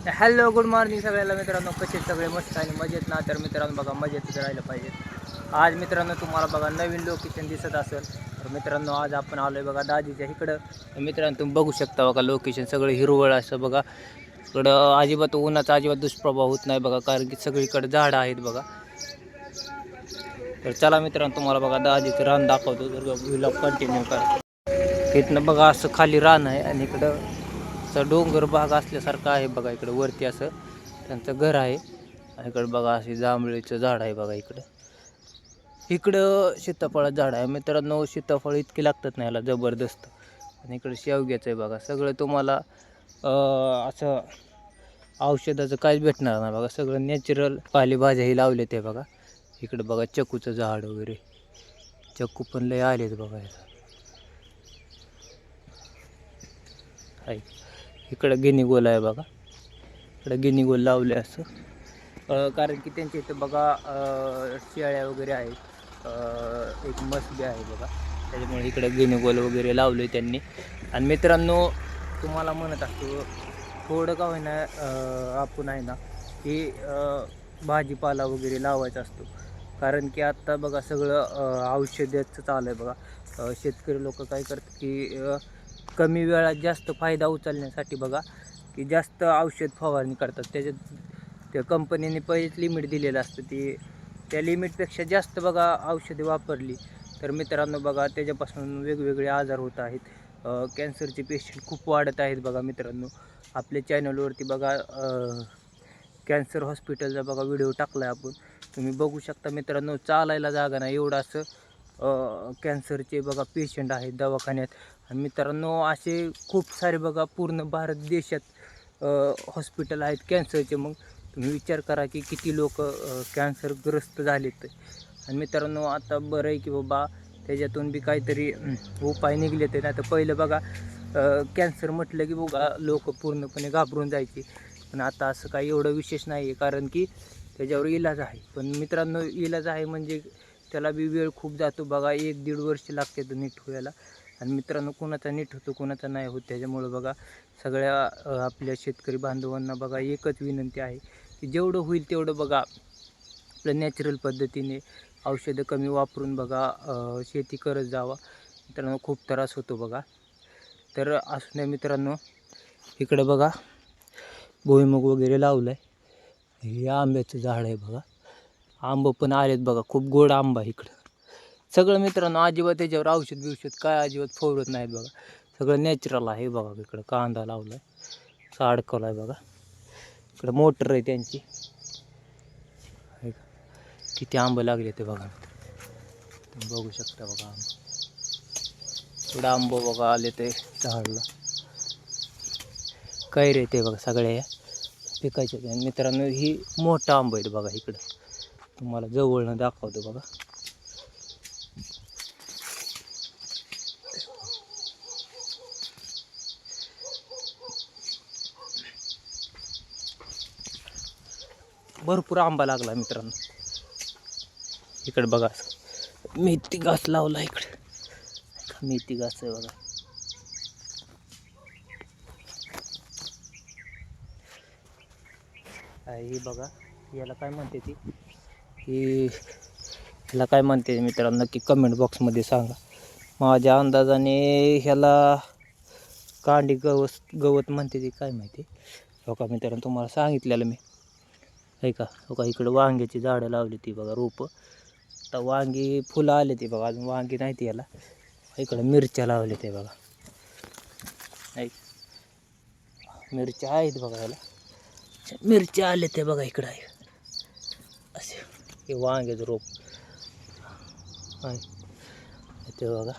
Hello good morning सगळ्याला मित्रांनो, कसे सगळे मस्त आणि मजेत ना? तर मित्रांनो बघा, मजेतच राहिलं पाहिजे. आज मित्रांनो तुम्हाला बघा नवीन लोकेशन दिसत असेल. तर मित्रांनो आज आपण आलोय बघा दाजीच्या इकडं. मित्रांनो तुम्ही बघू शकता बघा, लोकेशन सगळं हिरवळ असं बघा. इकडं अजिबात उन्हाचा अजिबात दुष्प्रभाव होत नाही बघा, कारण की सगळीकडे झाडं आहेत बघा. तर चला मित्रांनो तुम्हाला बघा दाजीचं रान दाखवतो, जर व्लॉग कंटिन्यू करा. इथनं बघा असं खाली रान आहे आणि इकडं असं डोंगर भाग असल्यासारखं आहे बघा. इकडं वरती असं त्यांचं घर आहे आणि इकडं बघा अशी जांभळीचं झाड आहे बघा. इकडं सीताफळाचं झाड आहे मित्रांनो. सीताफळ इतकी लागतात नाही याला जबरदस्त. आणि इकडं शेवग्याचं आहे बघा. सगळं तुम्हाला असं औषधाचं काहीच भेटणार नाही बघा. सगळं नॅचरल पालेभाज्याही लावले ते बघा. इकडं बघा चक्कूचं झाड वगैरे, चक्कू पण लय आलेत बघा. आहे इकडं गिनीगोल आहे बघा. इकडं गिनीगोल लावले असं, कारण की त्यांच्या इथं बघा शेळ्या वगैरे आहेत. एक म्हस बी आहे बघा, त्याच्यामुळे इकडं गिनीगोल वगैरे लावले त्यांनी. आणि मित्रांनो तुम्हाला म्हणत असतो, थोडं का होईना आपण आहे ना की भाजीपाला वगैरे लावायचा असतो. कारण की आत्ता बघा सगळं औषधाचं चालू आहे बघा. शेतकरी लोक काय करतात की कमी वेळात जास्त फायदा उचलण्यासाठी बघा की जास्त औषध फवारणी करतात. त्याच्यात त्या कंपनीने पहिलेच लिमिट दिलेलं असतं, ती त्या लिमिटपेक्षा जास्त बघा औषधे वापरली तर मित्रांनो बघा त्याच्यापासून वेगवेगळे आजार होत आहेत. कॅन्सरचे पेशंट खूप वाढत आहेत बघा मित्रांनो. आपल्या चॅनलवरती बघा कॅन्सर हॉस्पिटलचा बघा व्हिडिओ टाकला आहे आपण, तुम्ही बघू शकता मित्रांनो. चालायला जागा नाही एवढं असं कॅन्सरचे बघा पेशंट आहेत दवाखान्यात. आणि मित्रांनो असे खूप सारे बघा पूर्ण भारत देशात हॉस्पिटल आहेत कॅन्सरचे. मग तुम्ही विचार करा की किती लोक कॅन्सरग्रस्त झालेत. आणि मित्रांनो आता बरं आहे की बाबा त्याच्यातून बी काहीतरी उपाय निघले ते. नाही तर पहिलं बघा कॅन्सर म्हटलं की बघा लोक पूर्णपणे घाबरून जायचे. पण आता असं काही एवढं विशेष नाही आहे, कारण की त्याच्यावर इलाज आहे. पण मित्रांनो इलाज आहे म्हणजे त्याला बी वेळ खूप जातो बघा. 1-1.5 वर्ष लागते तो नीट व्हायला. आणि मित्रांनो कोणाचा नीट होतो कोणाचा नाही होत. त्याच्यामुळं बघा सगळ्या आपल्या शेतकरी बांधवांना बघा एकच विनंती आहे की जेवढं होईल तेवढं बघा आपल्या नॅचरल पद्धतीने औषधं कमी वापरून बघा शेती करत जावा. मित्रांनो खूप त्रास होतो बघा. तर असं नाही मित्रांनो, इकडं बघा भुईमुग वगैरे लावलं आहे. हे आंब्याचं झाड आहे बघा. आंबं पण आलेत बघा, खूप गोड आंबा आहे इकडं. सगळं मित्रांनो अजिबात त्याच्यावर औषध बिवषध काय अजिबात फवारत नाहीत बघा. सगळं नॅचरल आहे बघा. इकडं कांदा लावला आहे, असा अडकवला आहे बघा. इकडं मोटर आहे त्यांची. किती आंबं लागले ते बघा, तुम्ही बघू शकता बघा. आंबं थोडं आंबं बघा आले ते झाडला. काय रे ते बघा सगळ्या पिकायचे. आणि मित्रांनो ही मोठा आंबा आहेत बघा. इकडं तुम्हाला जवळनं दाखवतो बघा. भरपूर आंबा लागला मित्रांनो. इकडे बघा मेथी घास लावला. इकडे मेथी घास आहे बघा. ही बघा याला काय म्हणते ती, ही ह्याला काय म्हणते मित्रांनो नक्की कमेंट बॉक्समध्ये सांगा. माझ्या अंदाजाने ह्याला कांडी गवत म्हणते ती, काय माहिती. हो का मित्रांनो तुम्हाला सांगितलेलं मी आहे का. हो का इकडं वांग्याची झाडं लावली ती बघा, रोपं. आता वांगी फुलं आले ती बघा, अजून वांगी नाही ती याला. इकडं मिरच्या लावले ते बघा. मिरच्या आहेत बघा याला, मिरच्या आले ते बघा. इकडं आहे असे हे वांग्याचं रोप आहे ते बघा.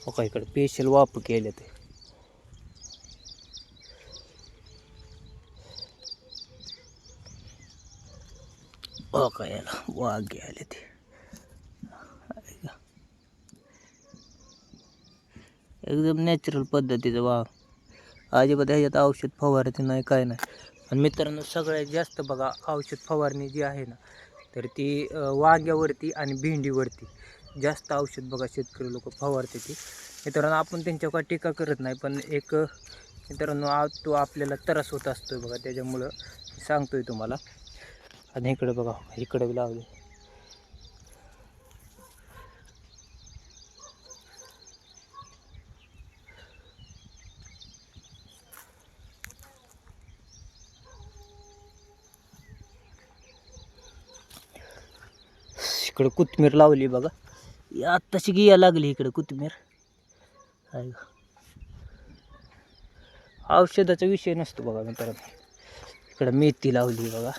हो का इकडं स्पेशल वाप केले ते. हो का याला वांगे आले ते. एकदम नॅचरल पद्धतीचं वाघ, अजिबात ह्याच्यात औषध फवारणी नाही काय नाही. आणि मित्रांनो सगळ्यात जास्त बघा औषध फवारणी जी आहे ना तर ती वांग्यावरती आणि भेंडीवरती. जास्त औषध बघा शेतकरी लोक फवारते ती. मित्रांनो आपण त्यांच्यावर टीका करत नाही, पण एक मित्रांनो तो आपल्याला त्रास होत असतो बघा, त्याच्यामुळं सांगतोय तुम्हाला. आणि इकडे बघा, इकडे लावले. इकडे कोथिंबीर लावली बघा, आत्ताशी गिया लागली इकडे कोथिंबीर. औषधाचा विषय नसतो बघा मित्रांनो. इकडे मेथी लावली बघा.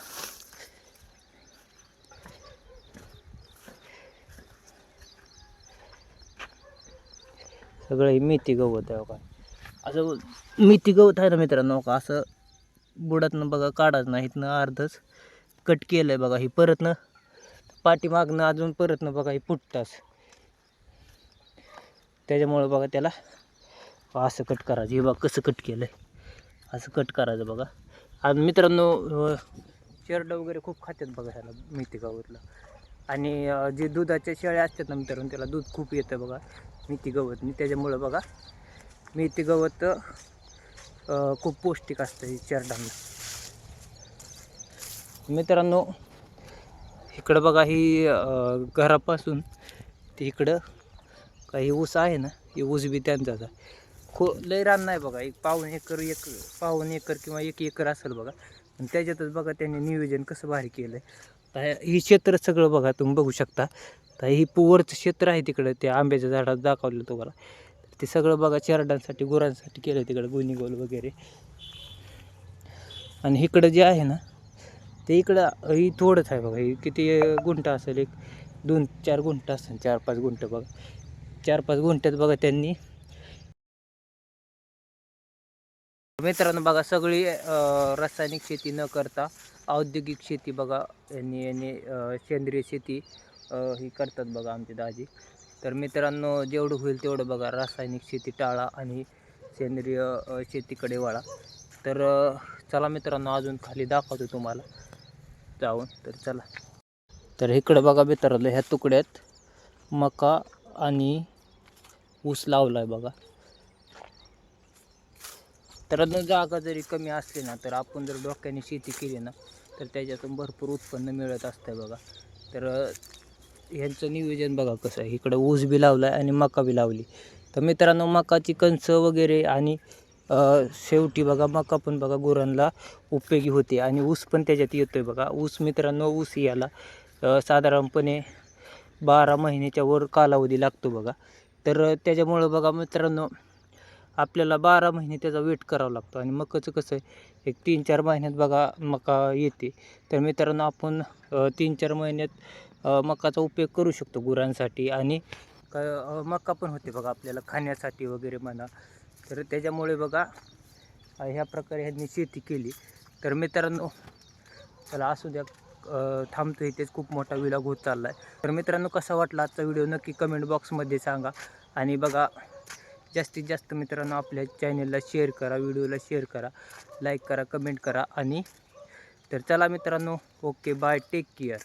सगळं मेथी गवत आहे बघा. असं मेथी गवत आहे ना मित्रांनो का, असं बुडातनं बघा काढायचं नाही. इथनं अर्धच कट केलं आहे बघा. ही परतनं पाठीमागनं अजून परतनं बघा ही फुटताच. त्याच्यामुळं बघा त्याला असं कट करायचं. हे बघा कसं कट केलं आहे, असं कट करायचं बघा. आणि मित्रांनो शेरडं वगैरे खूप खातात बघा ह्याला मेथी गवतला. आणि जे दुधाच्या शेळ्या असतात ना मित्रांनो, त्याला दूध खूप येतं बघा मेथी गवतनी. त्याच्यामुळं बघा मेथी गवत खूप पौष्टिक असतं हे शेरडांना. मित्रांनो इकडं बघा ही घरापासून ते इकडं काही ऊस आहे ना, हे ऊस बी त्यांचाच आहे. लय रान नाही बघा, एक पाऊण एकर किंवा 1 एकर असेल बघा. आणि त्याच्यातच बघा त्यांनी नियोजन कसं भारी केलं आहे. तर ही क्षेत्र सगळं बघा तुम्ही बघू शकता. तर ही वरचं क्षेत्र आहे तिकडं, त्या आंब्याच्या झाडात दाखवलं तुम्हाला. ते सगळं बघा शेरडांसाठी गुरांसाठी केलं तिकडं, गुणी गोल वगैरे. आणि इकडं जे आहे ना ते इकडं ही थोडंच आहे बघा. ही किती गुंठ असेल, 1-2-4 गुंठ असेल, 4-5 गुंठ बघा. 4-5 गुंठ्यात बघा त्यांनी. मित्रांनो बघा सगळी रासायनिक शेती न करता औद्योगिक शेती बघा यांनी सेंद्रिय शेती ही करतात बघा आमचे दाजी. तर मित्रांनो जेवढं होईल तेवढं बघा रासायनिक शेती टाळा आणि सेंद्रिय शेतीकडे वळा. तर चला मित्रांनो अजून खाली दाखवतो तुम्हाला जाऊन. तर चला. तर इकडं बघा मित्रांनो ह्या तुकड्यात मका आणि ऊस लावला आहे बघा. तर जागा जरी कमी असली ना, तर आपण जर डोक्याने शेती केली ना, तर त्याच्यातून भरपूर उत्पन्न मिळत असतं बघा. तर ह्यांचं नियोजन बघा कसं आहे. इकडं ऊस बी लावला आहे आणि मका बी लावली. तर मित्रांनो मकाची कणसं वगैरे आणि शेवटी बघा मका पण बघा गुरांना उपयोगी होते. आणि ऊस पण त्याच्यात येतो आहे बघा. ऊस मित्रांनो ऊस याला साधारणपणे 12 महिन्याच्या वर कालावधी लागतो बघा. तर त्याच्यामुळं बघा मित्रांनो आपल्याला 12 महिने त्याचा वेट करावा लागतो. आणि मकाचं कसं आहे, एक 3-4 महिन्यात बघा मका येते. तर मित्रांनो आपण 3-4 महिन्यात मकाचा उपयोग करू शकतो गुरांसाठी. आणि मका पण होते बघा आपल्याला खाण्यासाठी वगैरे म्हणा. तर त्याच्यामुळे बघा ह्या प्रकारे ह्यांनी शेती केली. तर मित्रांनो चला असू द्या, थांबतो इथेच, खूप मोठा व्लॉग होत चालला आहे. तर मित्रांनो कसा वाटला आजचा व्हिडिओ नक्की कमेंट बॉक्समध्ये सांगा. आणि बघा जास्तीत जास्त मित्रांनो आपल्या चॅनलला शेअर करा, व्हिडिओला शेअर करा, लाईक करा, कमेंट करा. आणि तर चला मित्रांनो, ओके बाय, टेक केअर.